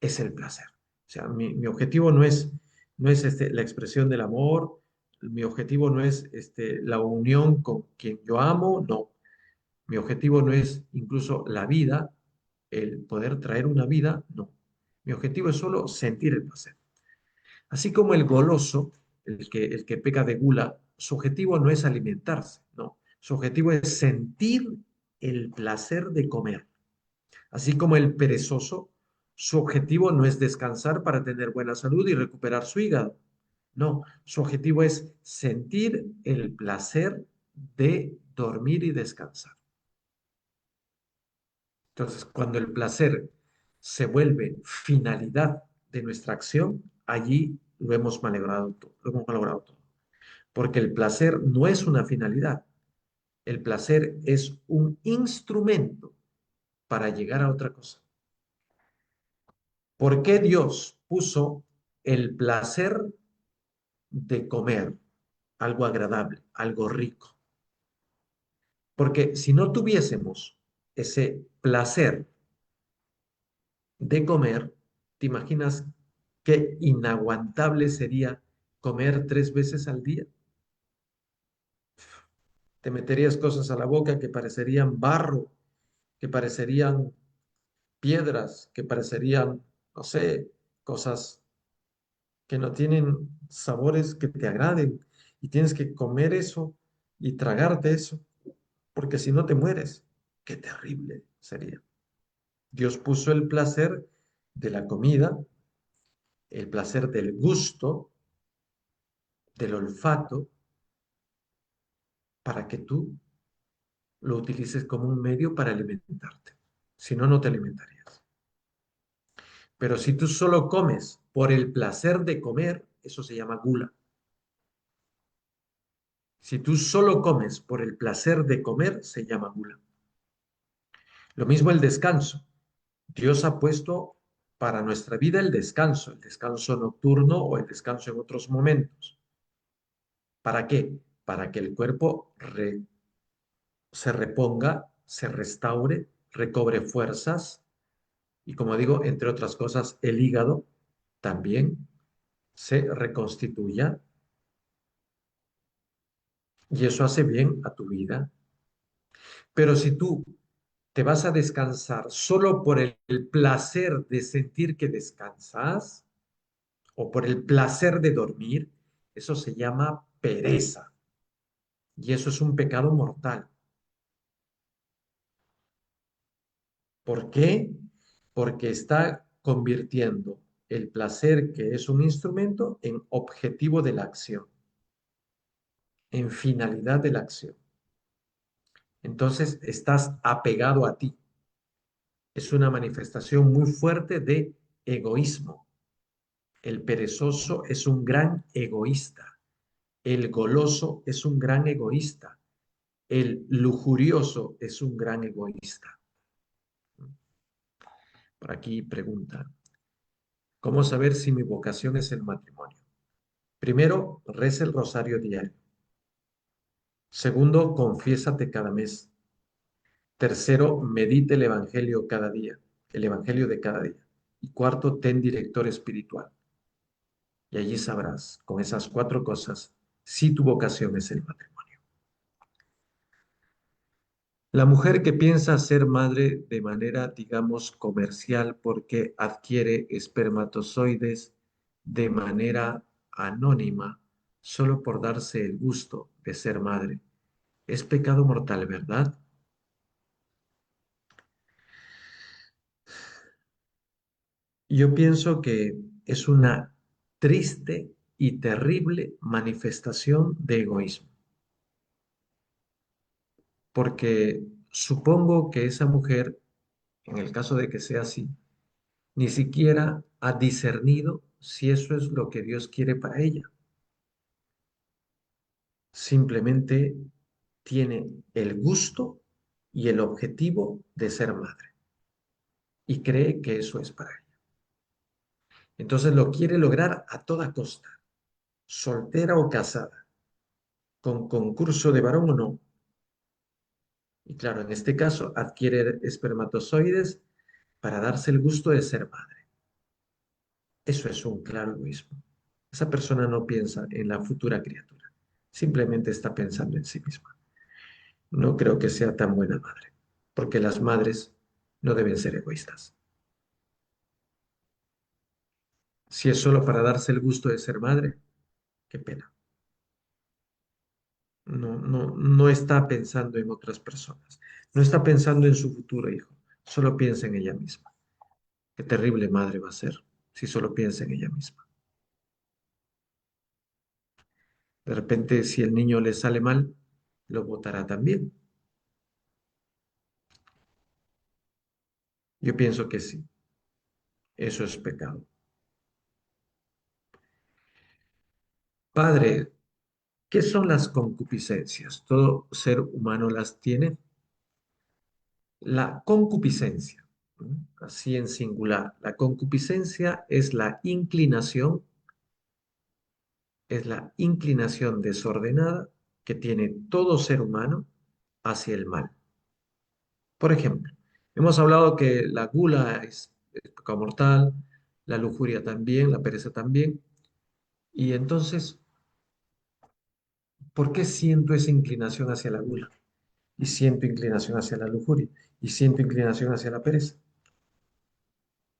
es el placer. O sea, mi objetivo no es la expresión del amor, mi objetivo no es la unión con quien yo amo, no. Mi objetivo no es incluso la vida, el poder traer una vida, no. Mi objetivo es solo sentir el placer. Así como el goloso, el que peca de gula, su objetivo no es alimentarse, no. Su objetivo es sentir el placer de comer. Así como el perezoso, su objetivo no es descansar para tener buena salud y recuperar su hígado. No, su objetivo es sentir el placer de dormir y descansar. Entonces, cuando el placer se vuelve finalidad de nuestra acción, allí lo hemos malogrado todo, lo hemos malogrado todo. Porque el placer no es una finalidad, el placer es un instrumento para llegar a otra cosa. ¿Por qué Dios puso el placer de comer algo agradable, algo rico. Porque si no tuviésemos ese placer de comer, ¿te imaginas qué inaguantable sería comer 3 veces al día? Te meterías cosas a la boca que parecerían barro, que parecerían piedras, que parecerían, no sé, cosas que no tienen sabores que te agraden. Y tienes que comer eso y tragarte eso, porque si no te mueres. Qué terrible sería. Dios puso el placer de la comida, el placer del gusto, del olfato, para que tú lo utilices como un medio para alimentarte. Si no, no te alimentarías. Pero si tú solo comes por el placer de comer, eso se llama gula. Si tú solo comes por el placer de comer, se llama gula. Lo mismo el descanso. Dios ha puesto para nuestra vida el descanso nocturno o el descanso en otros momentos. ¿Para qué? Para que el cuerpo se reponga, se restaure, recobre fuerzas y, como digo, entre otras cosas, el hígado también se reconstituya y eso hace bien a tu vida. Pero si tú te vas a descansar solo por el placer de sentir que descansas o por el placer de dormir, eso se llama pereza y eso es un pecado mortal. ¿Por qué? Porque está convirtiendo el placer, que es un instrumento, en objetivo de la acción, en finalidad de la acción. Entonces estás apegado a ti. Es una manifestación muy fuerte de egoísmo. El perezoso es un gran egoísta. El goloso es un gran egoísta. El lujurioso es un gran egoísta. Por aquí pregunta, ¿cómo saber si mi vocación es el matrimonio? Primero, reza el rosario diario. Segundo, confiésate cada mes. Tercero, medite el evangelio cada día, el evangelio de cada día. Y cuarto, ten director espiritual. Y allí sabrás, con esas 4 cosas, si tu vocación es el matrimonio. La mujer que piensa ser madre de manera, digamos, comercial porque adquiere espermatozoides de manera anónima, solo por darse el gusto de ser madre, es pecado mortal, ¿verdad? Yo pienso que es una triste y terrible manifestación de egoísmo, porque supongo que esa mujer, en el caso de que sea así, ni siquiera ha discernido si eso es lo que Dios quiere para ella. Simplemente tiene el gusto y el objetivo de ser madre y cree que eso es para ella. Entonces lo quiere lograr a toda costa, soltera o casada, con concurso de varón o no. Y claro, en este caso adquiere espermatozoides para darse el gusto de ser madre. Eso es un claro egoísmo. Esa persona no piensa en la futura criatura, simplemente está pensando en sí misma. No creo que sea tan buena madre, porque las madres no deben ser egoístas. Si es solo para darse el gusto de ser madre, qué pena. No está pensando en otras personas. No está pensando en su futuro hijo. Solo piensa en ella misma. Qué terrible madre va a ser si solo piensa en ella misma. De repente, si el niño le sale mal, lo botará también. Yo pienso que sí. Eso es pecado. Padre, ¿qué son las concupiscencias? Todo ser humano las tiene. La concupiscencia, ¿no? Así en singular, la concupiscencia es la inclinación es la inclinación desordenada que tiene todo ser humano hacia el mal. Por ejemplo, hemos hablado que la gula es pecado mortal, la lujuria también, la pereza también. Y entonces, ¿por qué siento esa inclinación hacia la gula? Y siento inclinación hacia la lujuria. Y siento inclinación hacia la pereza.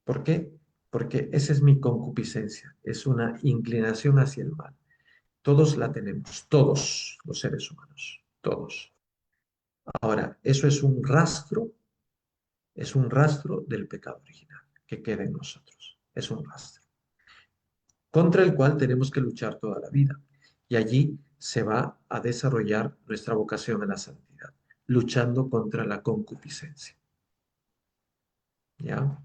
¿Por qué? Porque esa es mi concupiscencia. Es una inclinación hacia el mal. Todos la tenemos, todos los seres humanos, todos. Ahora, eso es un rastro del pecado original que queda en nosotros. Es un rastro contra el cual tenemos que luchar toda la vida. Y allí se va a desarrollar nuestra vocación a la santidad, luchando contra la concupiscencia. ¿Ya?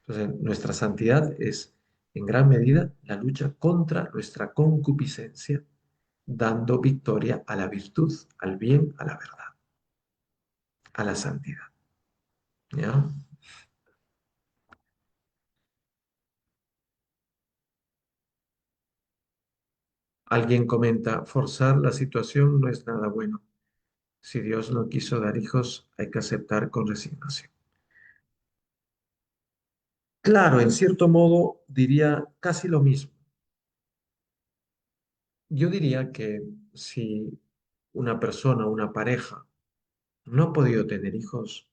Entonces, nuestra santidad es en gran medida la lucha contra nuestra concupiscencia, dando victoria a la virtud, al bien, a la verdad, a la santidad. ¿Ya? Alguien comenta, forzar la situación no es nada bueno. Si Dios no quiso dar hijos, hay que aceptar con resignación. Claro, en cierto modo diría casi lo mismo. Yo diría que si una persona, una pareja, no ha podido tener hijos,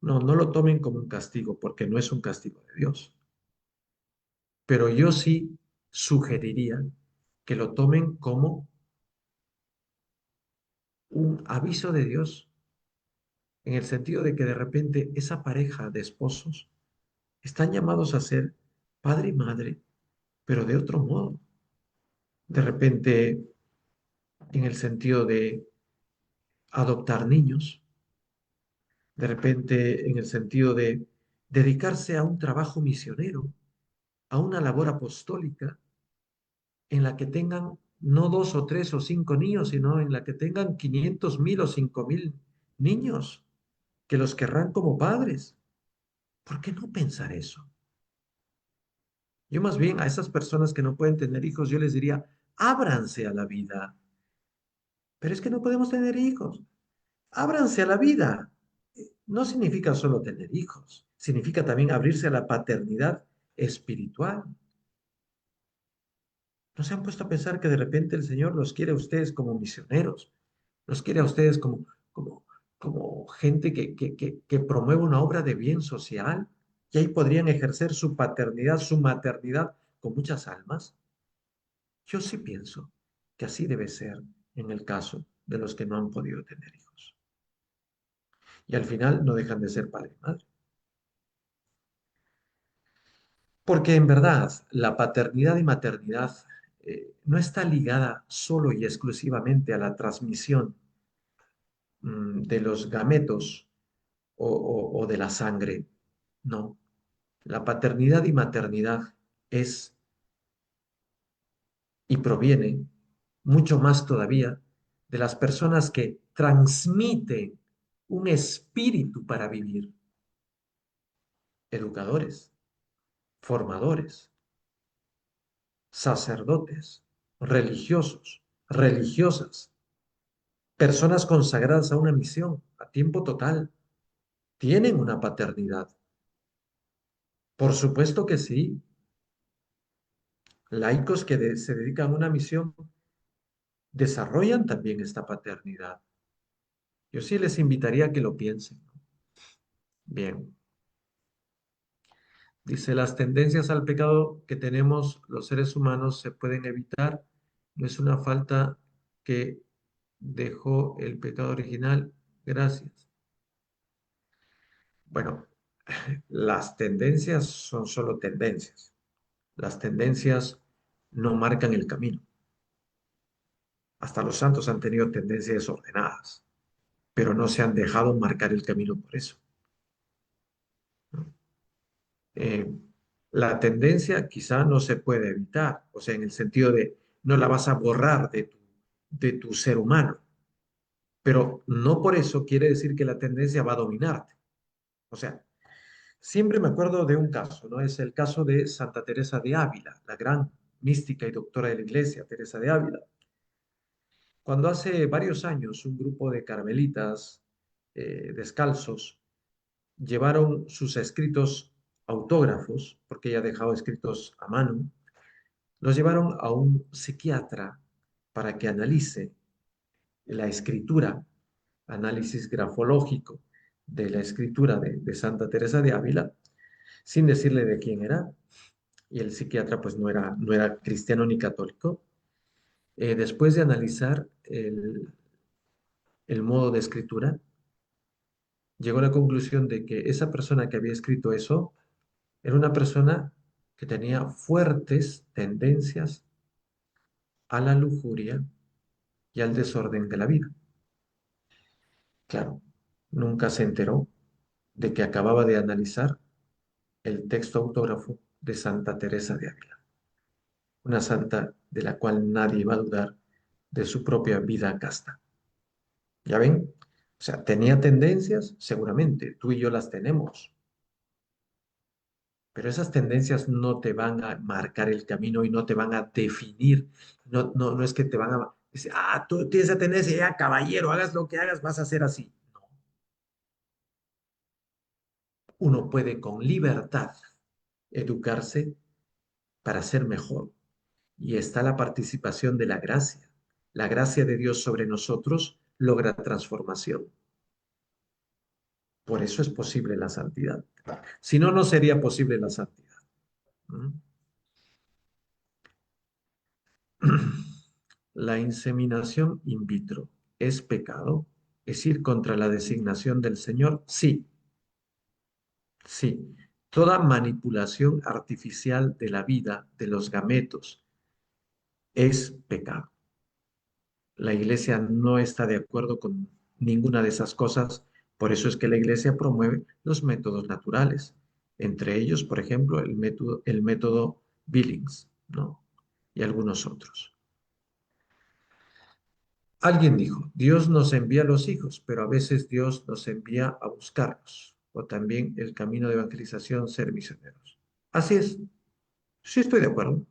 no lo tomen como un castigo, porque no es un castigo de Dios. Pero yo sí sugeriría que lo tomen como un aviso de Dios, en el sentido de que de repente esa pareja de esposos están llamados a ser padre y madre, pero de otro modo. De repente, en el sentido de adoptar niños, de repente en el sentido de dedicarse a un trabajo misionero, a una labor apostólica, en la que tengan no dos o tres o cinco niños, sino en la que tengan 500,000 o 5,000 niños que los querrán como padres. ¿Por qué no pensar eso? Yo más bien a esas personas que no pueden tener hijos, yo les diría, ábranse a la vida. Pero es que no podemos tener hijos. Ábranse a la vida. No significa solo tener hijos, significa también abrirse a la paternidad espiritual. ¿No se han puesto a pensar que de repente el Señor los quiere a ustedes como misioneros? Los quiere a ustedes como gente que promueve una obra de bien social, y ahí podrían ejercer su paternidad, su maternidad con muchas almas. Yo sí pienso que así debe ser en el caso de los que no han podido tener hijos. Y al final no dejan de ser padre y madre. Porque en verdad la paternidad y maternidad no está ligada solo y exclusivamente a la transmisión de los gametos o de la sangre. No, la paternidad y maternidad es y proviene mucho más todavía de las personas que transmiten un espíritu para vivir. Educadores, formadores, sacerdotes, religiosos, religiosas, personas consagradas a una misión a tiempo total, tienen una paternidad. Por supuesto que sí. Laicos que se dedican a una misión desarrollan también esta paternidad. Yo sí les invitaría a que lo piensen. Bien. Dice, las tendencias al pecado que tenemos los seres humanos se pueden evitar. No es una falta que dejó el pecado original. Gracias. Bueno, las tendencias son solo tendencias. Las tendencias no marcan el camino. Hasta los santos han tenido tendencias desordenadas, pero no se han dejado marcar el camino por eso. ¿No? Eh, la tendencia quizá no se puede evitar, o sea, en el sentido de no la vas a borrar de tu ser humano, pero no por eso quiere decir que la tendencia va a dominarte. O sea, siempre me acuerdo de un caso, ¿no? Es el caso de Santa Teresa de Ávila, la gran mística y doctora de la Iglesia, Teresa de Ávila. Cuando hace varios años un grupo de carmelitas descalzos llevaron sus escritos autógrafos, porque ella dejaba escritos a mano, los llevaron a un psiquiatra para que analice la escritura, análisis grafológico de la escritura de Santa Teresa de Ávila, sin decirle de quién era. Y el psiquiatra pues no era cristiano ni católico. Después de analizar el modo de escritura, llegó a la conclusión de que esa persona que había escrito eso era una persona que tenía fuertes tendencias a la lujuria y al desorden de la vida. Claro, nunca se enteró de que acababa de analizar el texto autógrafo de Santa Teresa de Ávila, una santa de la cual nadie va a dudar de su propia vida casta. ¿Ya ven? O sea, ¿tenía tendencias? Seguramente, tú y yo las tenemos, pero esas tendencias no te van a marcar el camino y no te van a definir. No, no, no es que te van a decir, tú tienes esa tendencia, ya caballero, hagas lo que hagas, vas a ser así. No. Uno puede con libertad educarse para ser mejor. Y está la participación de la gracia. La gracia de Dios sobre nosotros logra transformación. Por eso es posible la santidad. Si no, no sería posible la santidad. ¿Mm? La inseminación in vitro es pecado, es ir contra la designación del Señor. Sí, sí. Toda manipulación artificial de la vida de los gametos es pecado. La iglesia no está de acuerdo con ninguna de esas cosas, por eso es que la iglesia promueve los métodos naturales, entre ellos, por ejemplo, el método Billings, ¿no? Y algunos otros. Alguien dijo, Dios nos envía a los hijos, pero a veces Dios nos envía a buscarlos, o también el camino de evangelización, ser misioneros. Así es, sí estoy de acuerdo.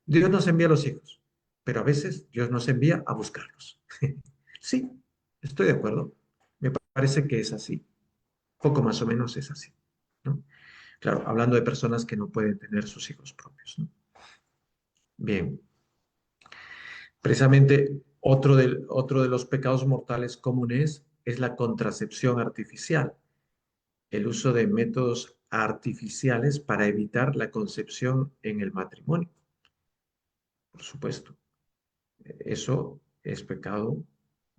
Dios nos envía a los hijos, pero a veces Dios nos envía a buscarlos. Sí, estoy de acuerdo. Me parece que es así. Poco más o menos es así, ¿no? Claro, hablando de personas que no pueden tener sus hijos propios, ¿no? Bien, precisamente otro de los pecados mortales comunes es la contracepción artificial, el uso de métodos artificiales para evitar la concepción en el matrimonio. Por supuesto, eso es pecado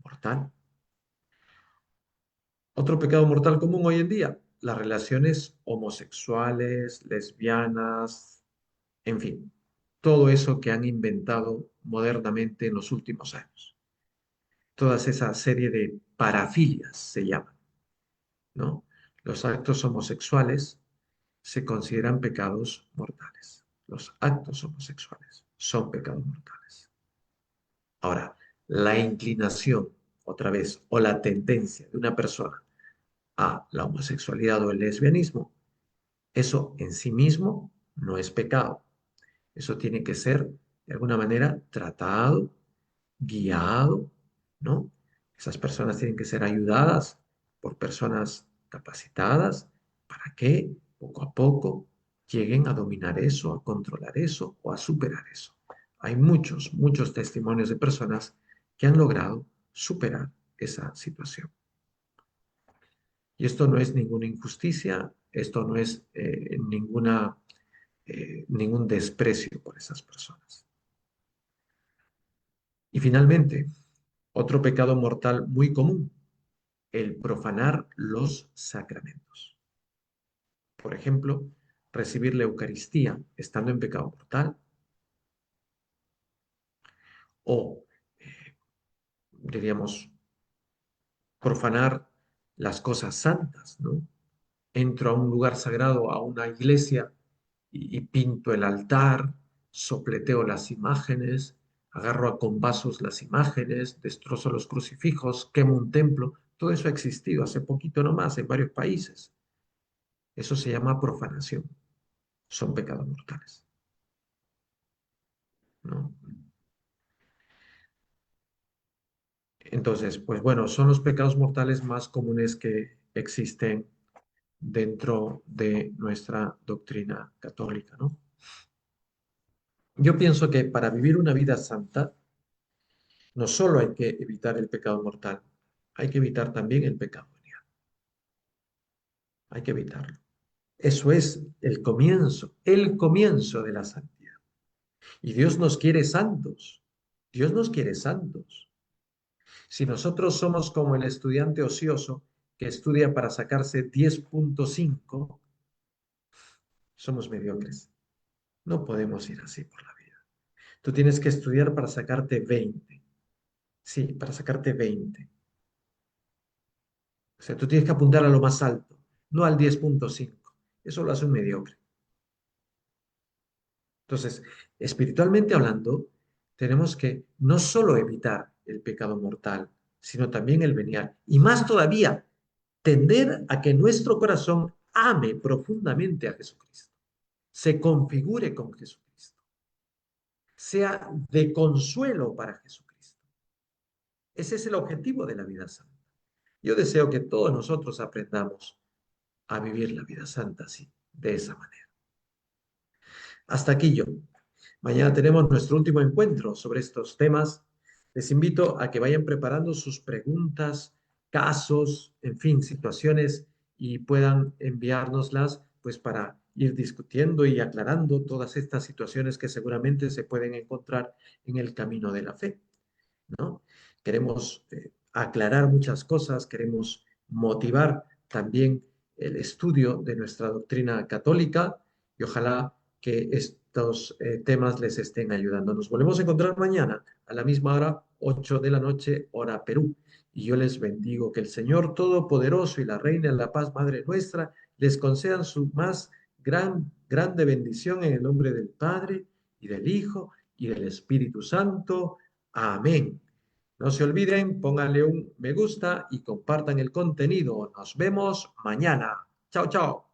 mortal. Otro pecado mortal común hoy en día, las relaciones homosexuales, lesbianas, en fin, todo eso que han inventado modernamente en los últimos años. Toda esa serie de parafilias se llaman, ¿no? Los actos homosexuales se consideran pecados mortales. Los actos homosexuales son pecados mortales. Ahora, la inclinación, otra vez, o la tendencia de una persona a la homosexualidad o el lesbianismo, eso en sí mismo no es pecado. Eso tiene que ser, de alguna manera, tratado, guiado, ¿no? Esas personas tienen que ser ayudadas por personas capacitadas para que poco a poco lleguen a dominar eso, a controlar eso o a superar eso. Hay muchos, muchos testimonios de personas que han logrado superar esa situación. Y esto no es ninguna injusticia, esto no es ningún desprecio por esas personas. Y finalmente, otro pecado mortal muy común, el profanar los sacramentos. Por ejemplo, recibir la Eucaristía estando en pecado mortal o, diríamos, profanar las cosas santas, ¿no? Entro a un lugar sagrado, a una iglesia, y pinto el altar, sopleteo las imágenes, agarro a combazos las imágenes, destrozo los crucifijos, quemo un templo. Todo eso ha existido hace poquito nomás en varios países. Eso se llama profanación. Son pecados mortales. ¿no? Entonces, pues bueno, son los pecados mortales más comunes que existen dentro de nuestra doctrina católica, ¿no? Yo pienso que para vivir una vida santa, no solo hay que evitar el pecado mortal, hay que evitar también el pecado venial. Hay que evitarlo. Eso es el comienzo de la santidad. Y Dios nos quiere santos. Dios nos quiere santos. Si nosotros somos como el estudiante ocioso que estudia para sacarse 10,5, somos mediocres. No podemos ir así por la vida. Tú tienes que estudiar para sacarte 20. Sí, para sacarte 20. O sea, tú tienes que apuntar a lo más alto, no al 10,5. Eso lo hace un mediocre. Entonces, espiritualmente hablando, tenemos que no solo evitar el pecado mortal, sino también el venial. Y más todavía, tender a que nuestro corazón ame profundamente a Jesucristo, se configure con Jesucristo, sea de consuelo para Jesucristo. Ese es el objetivo de la vida santa. Yo deseo que todos nosotros aprendamos a vivir la vida santa así, de esa manera. Hasta aquí yo. Mañana tenemos nuestro último encuentro sobre estos temas. Les invito a que vayan preparando sus preguntas, casos, en fin, situaciones y puedan enviárnoslas pues para ir discutiendo y aclarando todas estas situaciones que seguramente se pueden encontrar en el camino de la fe, ¿no? Queremos aclarar muchas cosas, queremos motivar también el estudio de nuestra doctrina católica y ojalá que estos temas les estén ayudando. Nos volvemos a encontrar mañana a la misma hora, 8 de la noche, hora Perú. Y yo les bendigo que el Señor Todopoderoso y la Reina de la Paz, Madre nuestra, les concedan su más grande bendición en el nombre del Padre y del Hijo y del Espíritu Santo. Amén. No se olviden, pónganle un me gusta y compartan el contenido. Nos vemos mañana. Chao, chao.